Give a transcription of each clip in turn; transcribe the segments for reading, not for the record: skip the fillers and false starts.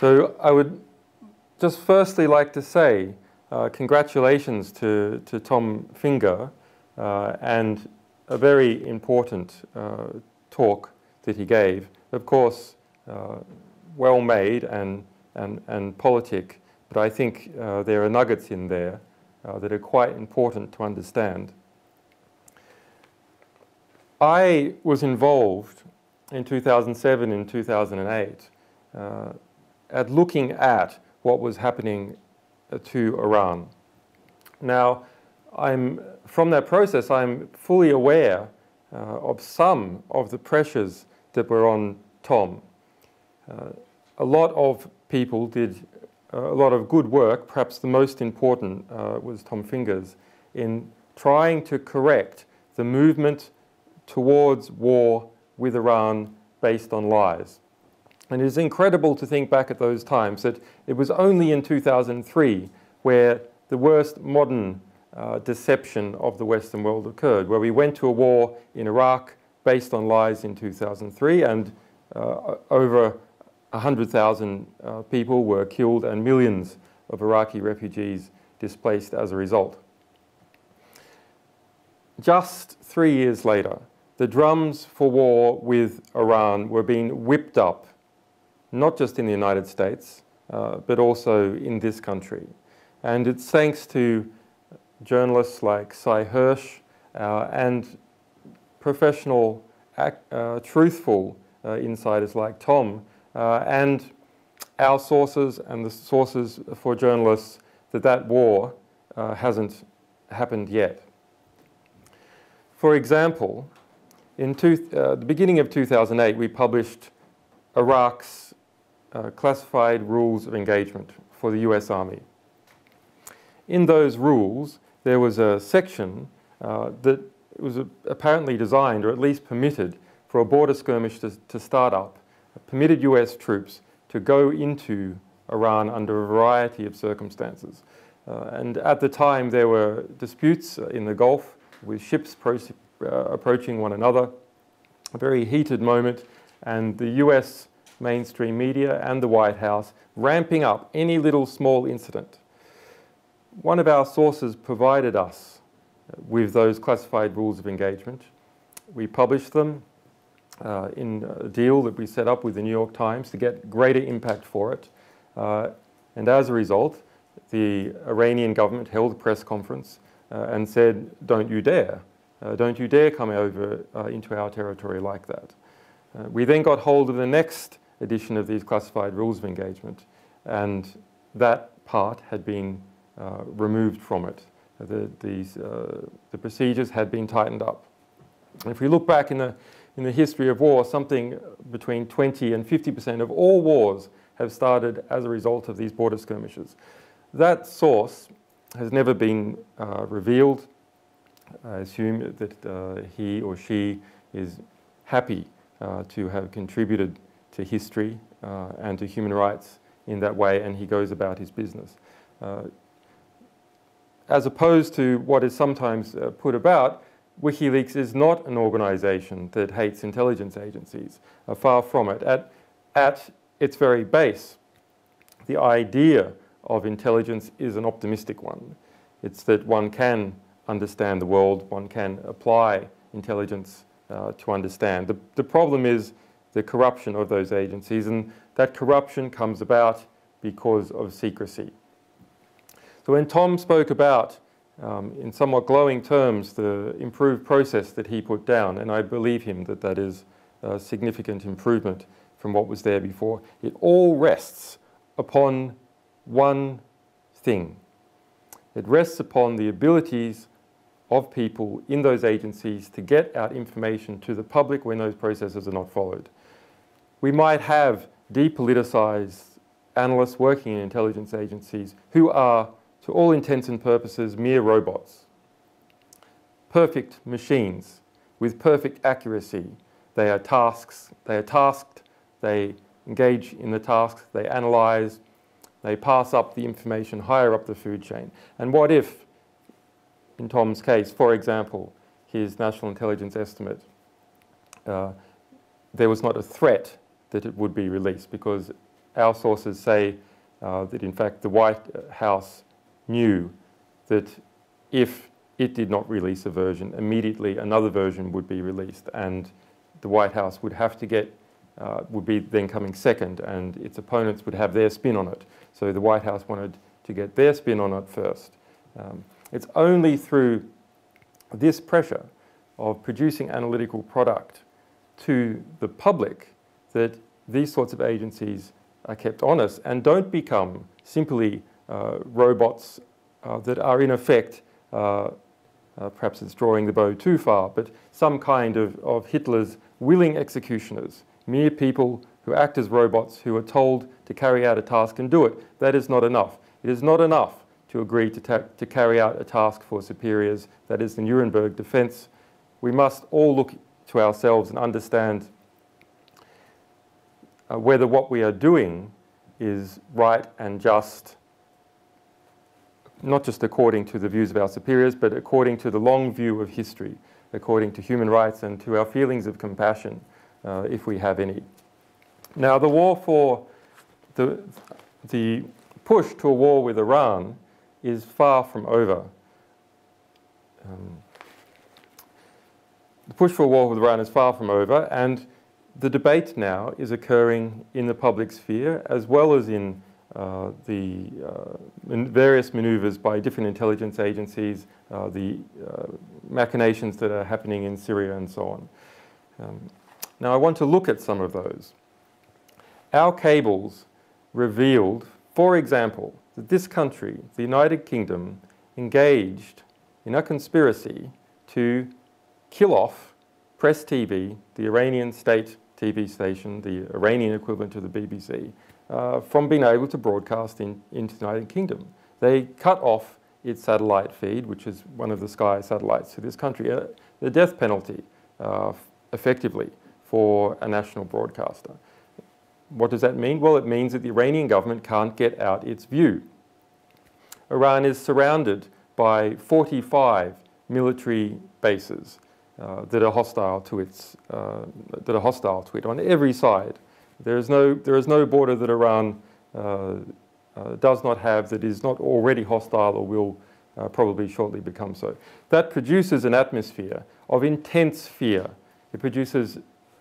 So I would just firstly like to say congratulations to Tom Finger and a very important talk that he gave. Of course, well made and politic, but I think there are nuggets in there that are quite important to understand. I was involved in 2007 and 2008 at looking at what was happening to Iran. Now, from that process, I'm fully aware of some of the pressures that were on Tom. A lot of people did a lot of good work. Perhaps the most important was Tom Finger's in trying to correct the movement towards war with Iran based on lies. And it is incredible to think back at those times that it was only in 2003 where the worst modern deception of the Western world occurred, where we went to a war in Iraq based on lies in 2003, and over 100,000 people were killed and millions of Iraqi refugees displaced as a result. Just 3 years later, the drums for war with Iran were being whipped up, not just in the United States, but also in this country. And it's thanks to journalists like Cy Hirsch and professional, truthful insiders like Tom and our sources and the sources for journalists that war hasn't happened yet. For example, in the beginning of 2008, we published Iraq's classified rules of engagement for the US Army. In those rules, there was a section that was apparently designed, or at least permitted, for a border skirmish to start up, permitted US troops to go into Iran under a variety of circumstances. And at the time, there were disputes in the Gulf with ships approaching one another, a very heated moment, and the US mainstream media and the White House ramping up any little small incident. One of our sources provided us with those classified rules of engagement. We published them in a deal that we set up with the New York Times to get greater impact for it. And as a result, the Iranian government held a press conference and said, don't you dare come over into our territory like that. We then got hold of the next edition of these classified rules of engagement, and that part had been removed from it. The procedures had been tightened up. If we look back in the history of war, something between 20 and 50% of all wars have started as a result of these border skirmishes. That source has never been revealed. I assume that he or she is happy to have contributed to history and to human rights in that way, and he goes about his business. As opposed to what is sometimes put about, WikiLeaks is not an organization that hates intelligence agencies. Far from it. At its very base, the idea of intelligence is an optimistic one. It's that one can understand the world, one can apply intelligence to understand. The problem is the corruption of those agencies, and that corruption comes about because of secrecy. So when Tom spoke about, in somewhat glowing terms, the improved process that he put down, and I believe him that that is a significant improvement from what was there before, it all rests upon one thing. It rests upon the abilities of people in those agencies to get out information to the public when those processes are not followed. We might have depoliticized analysts working in intelligence agencies who are, to all intents and purposes, mere robots. Perfect machines with perfect accuracy. They are tasked, they engage in the tasks, they analyze, they pass up the information higher up the food chain. And what if, in Tom's case, for example, his national intelligence estimate, there was not a threat that it would be released because our sources say that in fact the White House knew that if it did not release a version, immediately another version would be released, and the White House would have to get, would be then coming second, and its opponents would have their spin on it. So the White House wanted to get their spin on it first. It's only through this pressure of producing analytical product to the public that these sorts of agencies are kept honest and don't become simply robots that are in effect, perhaps it's drawing the bow too far, but some kind of Hitler's willing executioners, mere people who act as robots who are told to carry out a task and do it. That is not enough. It is not enough to agree to carry out a task for superiors. That is the Nuremberg defense. We must all look to ourselves and understand whether what we are doing is right and just, not just according to the views of our superiors, but according to the long view of history, according to human rights and to our feelings of compassion, if we have any. Now, the war for the push to a war with Iran is far from over. The push for a war with Iran is far from over, and the debate now is occurring in the public sphere as well as in various maneuvers by different intelligence agencies, the machinations that are happening in Syria and so on. Now I want to look at some of those. Our cables revealed, for example, that this country, the United Kingdom, engaged in a conspiracy to kill off Press TV, the Iranian state TV station, the Iranian equivalent to the BBC, from being able to broadcast into the United Kingdom. They cut off its satellite feed, which is one of the Sky satellites to this country, the death penalty, effectively, for a national broadcaster. What does that mean? Well, it means that the Iranian government can't get out its view. Iran is surrounded by 45 military bases that are hostile to it on every side. There is no border that Iran does not have that is not already hostile or will probably shortly become so. That produces an atmosphere of intense fear. It produces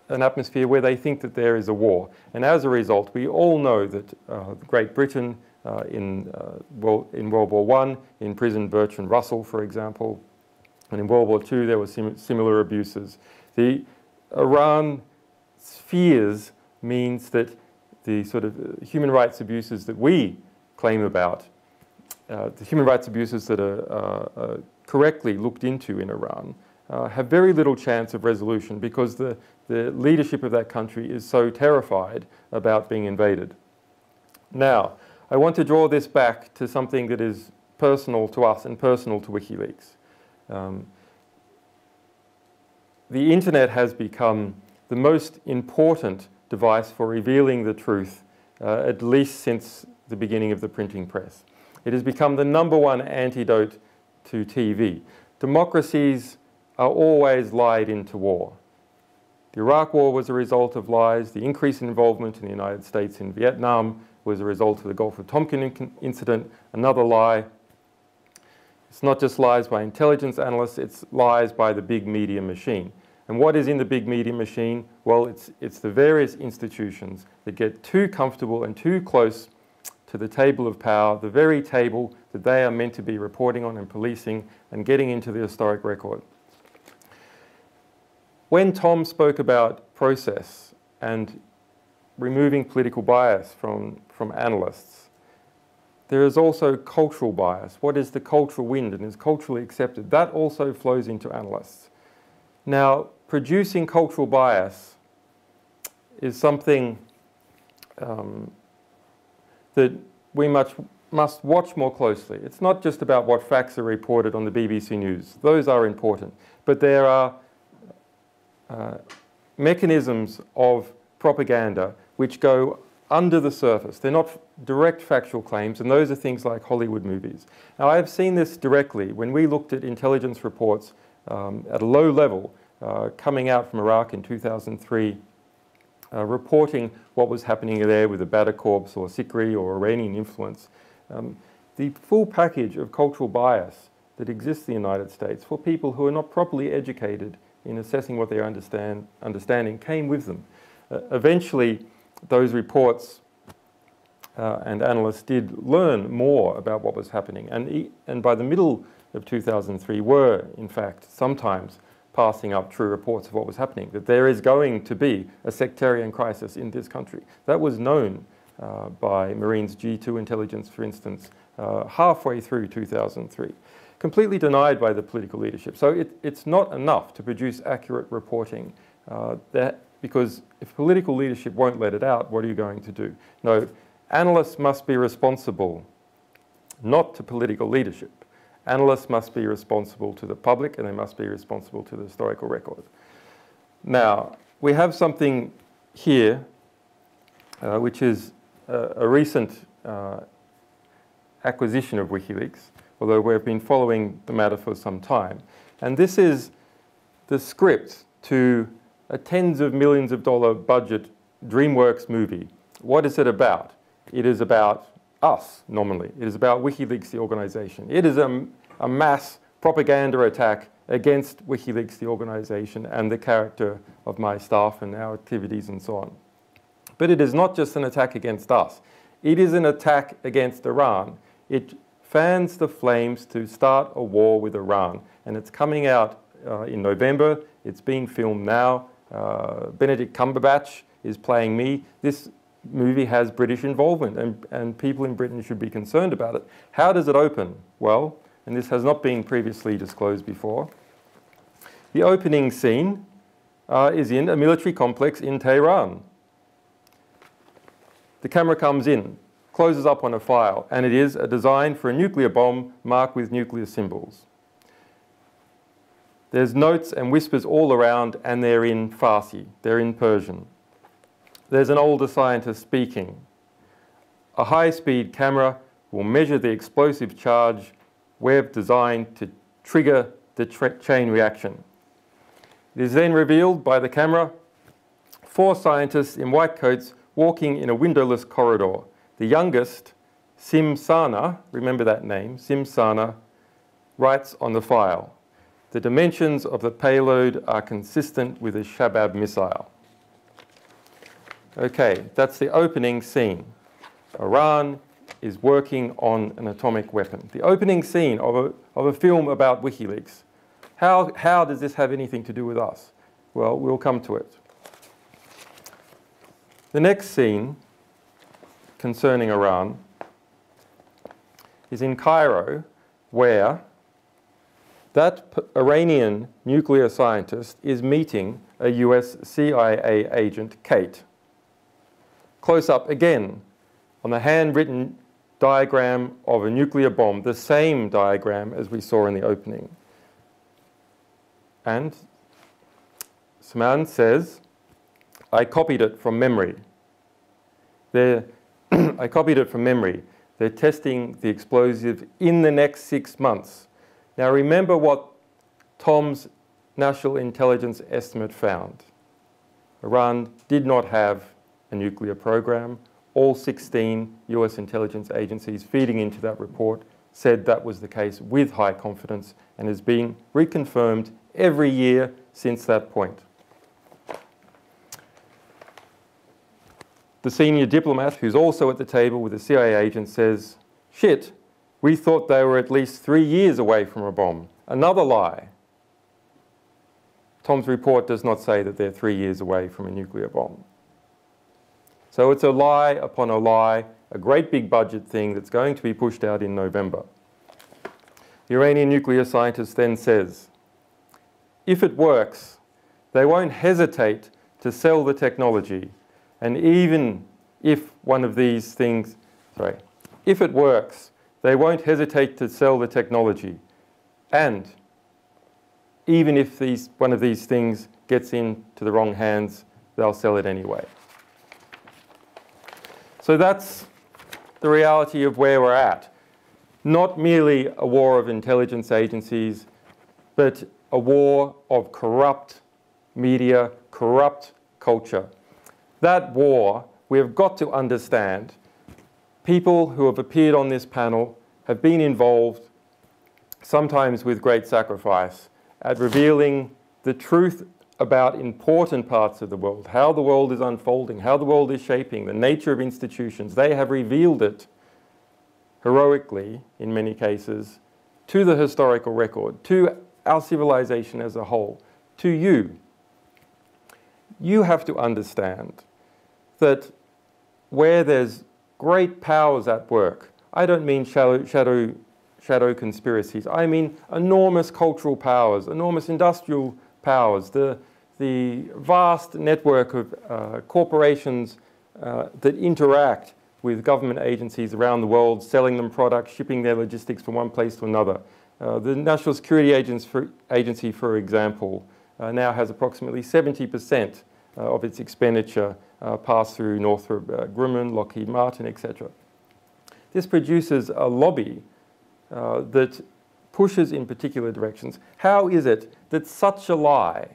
an atmosphere where they think that there is a war. And as a result, we all know that Great Britain in World War I imprisoned Bertrand Russell, for example, and in World War II there were similar abuses. The Iran fears means that the sort of human rights abuses that we claim about, the human rights abuses that are correctly looked into in Iran, have very little chance of resolution because the leadership of that country is so terrified about being invaded. Now, I want to draw this back to something that is personal to us and personal to WikiLeaks. The internet has become the most important device for revealing the truth, at least since the beginning of the printing press. It has become the #1 antidote to TV. Democracies are always lied into war. The Iraq War was a result of lies. The increase in involvement in the United States in Vietnam was a result of the Gulf of Tonkin incident, another lie. It's not just lies by intelligence analysts, it's lies by the big media machine. And what is in the big media machine? Well, it's the various institutions that get too comfortable and too close to the table of power, the very table that they are meant to be reporting on and policing and getting into the historic record. When Tom spoke about process and removing political bias from analysts, there is also cultural bias. What is the cultural wind and is culturally accepted? That also flows into analysts. Now, producing cultural bias is something that we must watch more closely. It's not just about what facts are reported on the BBC News. Those are important. But there are mechanisms of propaganda which go under the surface. They're not direct factual claims, and those are things like Hollywood movies. Now, I have seen this directly when we looked at intelligence reports at a low level coming out from Iraq in 2003 reporting what was happening there with the Badr Corps or Sikri or Iranian influence. The full package of cultural bias that exists in the United States for people who are not properly educated in assessing what they're understanding came with them. Eventually, those reports and analysts did learn more about what was happening, and by the middle of 2003 were, in fact, sometimes passing up true reports of what was happening, that there is going to be a sectarian crisis in this country. That was known by Marines G2 intelligence, for instance, halfway through 2003. Completely denied by the political leadership. So it's not enough to produce accurate reporting, because if political leadership won't let it out, what are you going to do? No, analysts must be responsible, not to political leadership. Analysts must be responsible to the public, and they must be responsible to the historical record. Now, we have something here, which is a recent acquisition of WikiLeaks, although we've been following the matter for some time. And this is the script to a tens of millions of dollar budget DreamWorks movie. What is it about? It is about us, nominally. It is about WikiLeaks, the organization. It is a mass propaganda attack against WikiLeaks, the organization, and the character of my staff and our activities and so on. But it is not just an attack against us. It is an attack against Iran. It fans the flames to start a war with Iran. And it's coming out in November. It's being filmed now. Benedict Cumberbatch is playing me. This movie has British involvement, and people in Britain should be concerned about it. How does it open? Well, and this has not been previously disclosed before, the opening scene is in a military complex in Tehran. The camera comes in, closes up on a file, and it is a design for a nuclear bomb marked with nuclear symbols. There's notes and whispers all around, and they're in Farsi, they're in Persian. There's an older scientist speaking. A high-speed camera will measure the explosive charge we've designed to trigger the chain reaction. It is then revealed by the camera 4 scientists in white coats walking in a windowless corridor. The youngest, Simsana, remember that name, Simsana, writes on the file, "The dimensions of the payload are consistent with a Shabab missile." Okay, that's the opening scene. Iran is working on an atomic weapon. The opening scene of a film about WikiLeaks. How does this have anything to do with us? Well, we'll come to it. The next scene concerning Iran is in Cairo, where that Iranian nuclear scientist is meeting a US CIA agent, Kate. Close up again on the handwritten diagram of a nuclear bomb, the same diagram as we saw in the opening. And Saman says, I copied it from memory. I copied it from memory. They're testing the explosive in the next 6 months. Now remember what Tom's National Intelligence Estimate found. Iran did not have a nuclear program. All 16 US intelligence agencies feeding into that report said that was the case with high confidence and has been reconfirmed every year since that point. The senior diplomat, who's also at the table with the CIA agent, says, "Shit, we thought they were at least 3 years away from a bomb." Another lie. Tom's report does not say that they're 3 years away from a nuclear bomb. So it's a lie upon a lie, a great big budget thing that's going to be pushed out in November. The Iranian nuclear scientist then says, if it works, they won't hesitate to sell the technology. And even if one of these things, if it works, they won't hesitate to sell the technology. And even if one of these things gets into the wrong hands, they'll sell it anyway. So that's the reality of where we're at. Not merely a war of intelligence agencies, but a war of corrupt media, corrupt culture. That war, we have got to understand, people who have appeared on this panel have been involved, sometimes with great sacrifice, at revealing the truth about important parts of the world, how the world is unfolding, how the world is shaping, the nature of institutions. They have revealed it heroically, in many cases, to the historical record, to our civilization as a whole, to you. You have to understand that where there's great powers at work, I don't mean shadow conspiracies, I mean enormous cultural powers, enormous industrial powers, the vast network of corporations that interact with government agencies around the world, selling them products, shipping their logistics from one place to another. The National Security Agency, for example, now has approximately 70% of its expenditure pass through Northrop Grumman, Lockheed Martin, etc. This produces a lobby that pushes in particular directions. How is it that such a lie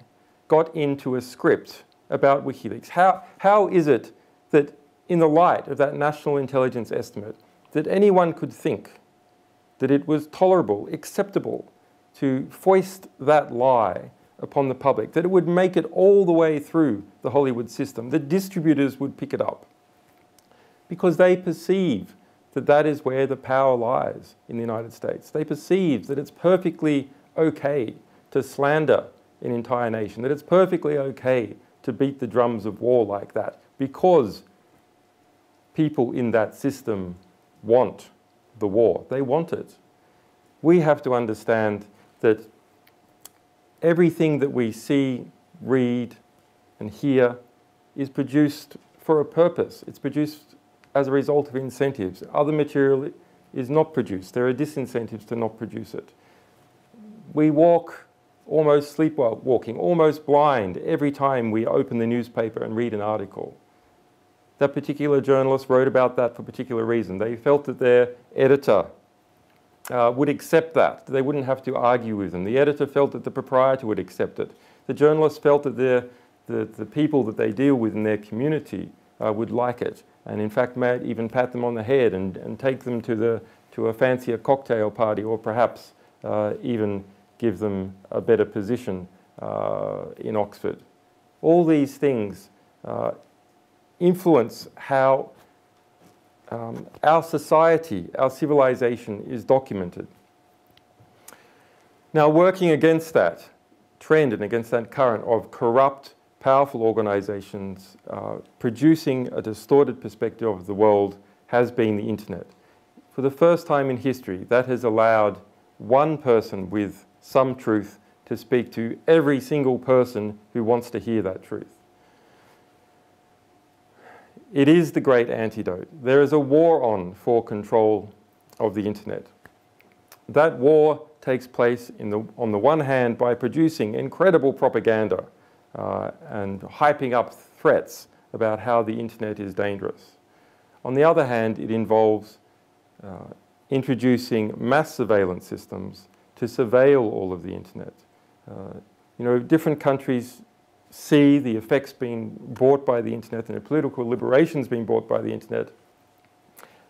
got into a script about WikiLeaks? How is it that in the light of that national intelligence estimate that anyone could think that it was tolerable, acceptable to foist that lie upon the public, that it would make it all the way through the Hollywood system, that distributors would pick it up? Because they perceive that that is where the power lies in the United States. They perceive that it's perfectly okay to slander an entire nation, that it's perfectly okay to beat the drums of war like that, because people in that system want the war. They want it. We have to understand that everything that we see, read, and hear is produced for a purpose. It's produced as a result of incentives. Other material is not produced. There are disincentives to not produce it. We walk almost sleepwalking, almost blind every time we open the newspaper and read an article. That particular journalist wrote about that for a particular reason. They felt that their editor would accept that. They wouldn't have to argue with them. The editor felt that the proprietor would accept it. The journalist felt that the people that they deal with in their community would like it, and in fact might even pat them on the head and take them to a fancier cocktail party, or perhaps even give them a better position in Oxford. All these things influence how our society, our civilization is documented. Now, working against that trend and against that current of corrupt, powerful organizations producing a distorted perspective of the world has been the internet. For the first time in history, that has allowed one person with some truth to speak to every single person who wants to hear that truth. It is the great antidote. There is a war on for control of the internet. That war takes place on the one hand by producing incredible propaganda and hyping up threats about how the internet is dangerous. On the other hand, it involves introducing mass surveillance systems to surveil all of the internet. Different countries see the effects being brought by the internet and the political liberations being brought by the internet.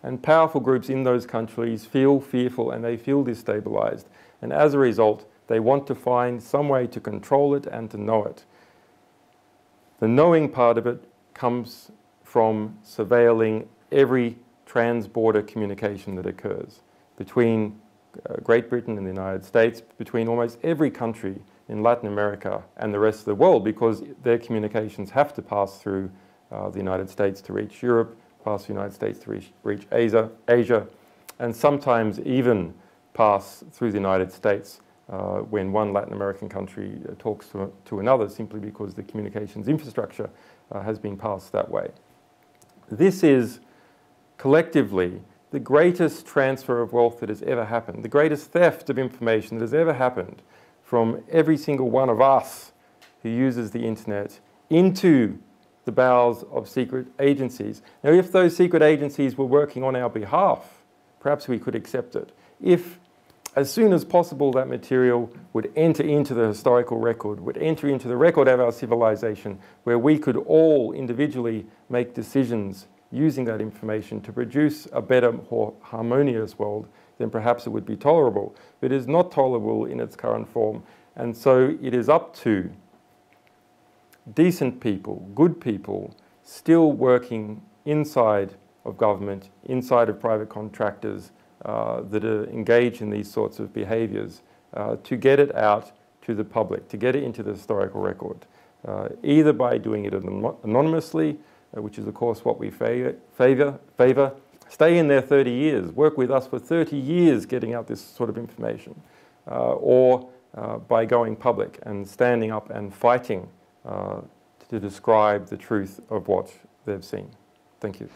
And powerful groups in those countries feel fearful and they feel destabilized. And as a result, they want to find some way to control it and to know it. The knowing part of it comes from surveilling every trans-border communication that occurs between Great Britain and the United States, between almost every country in Latin America and the rest of the world, because their communications have to pass through the United States to reach Europe, pass through the United States to reach Asia, and sometimes even pass through the United States when one Latin American country talks to another, simply because the communications infrastructure has been passed that way. This is collectively the greatest transfer of wealth that has ever happened, the greatest theft of information that has ever happened from every single one of us who uses the internet into the bowels of secret agencies. Now, if those secret agencies were working on our behalf, perhaps we could accept it. If as soon as possible, that material would enter into the historical record, would enter into the record of our civilization, where we could all individually make decisions using that information to produce a better, more harmonious world, then perhaps it would be tolerable. But it is not tolerable in its current form. And so it is up to decent people, good people, still working inside of government, inside of private contractors that are engaged in these sorts of behaviours, to get it out to the public, to get it into the historical record, either by doing it anonymously, which is of course what we favour, stay in there 30 years, work with us for 30 years getting out this sort of information, or by going public and standing up and fighting to describe the truth of what they've seen. Thank you.